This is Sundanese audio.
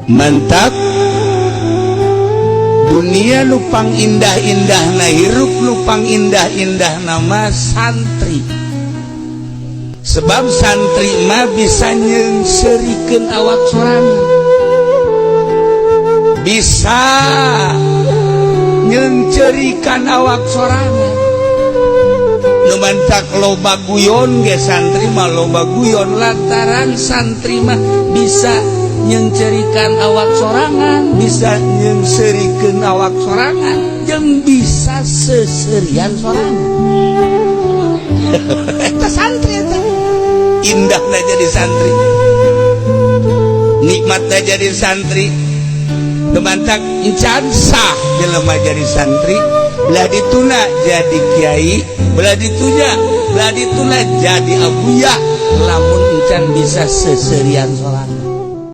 mantap dunia lupang indah-indah na hirup lupang indah-indah nama santri sebab santri mah bisa nyengsirikeun awak sorangan bisa nyencerikan awak sorangan nu mantak loba guyon ge santri mah loba guyon lantaran santri mah bisa nyencerikan awak sorangan bisa nyengsirikeun awak sorangan jeung bisa seserian sorangan eta santri eta indahna jadi santri nikmatna jadi santri temantak encan sah jelema jadi santri belah dituna jadi kiai belah dituna jadi abuyah lamun encan bisa seserian sorangan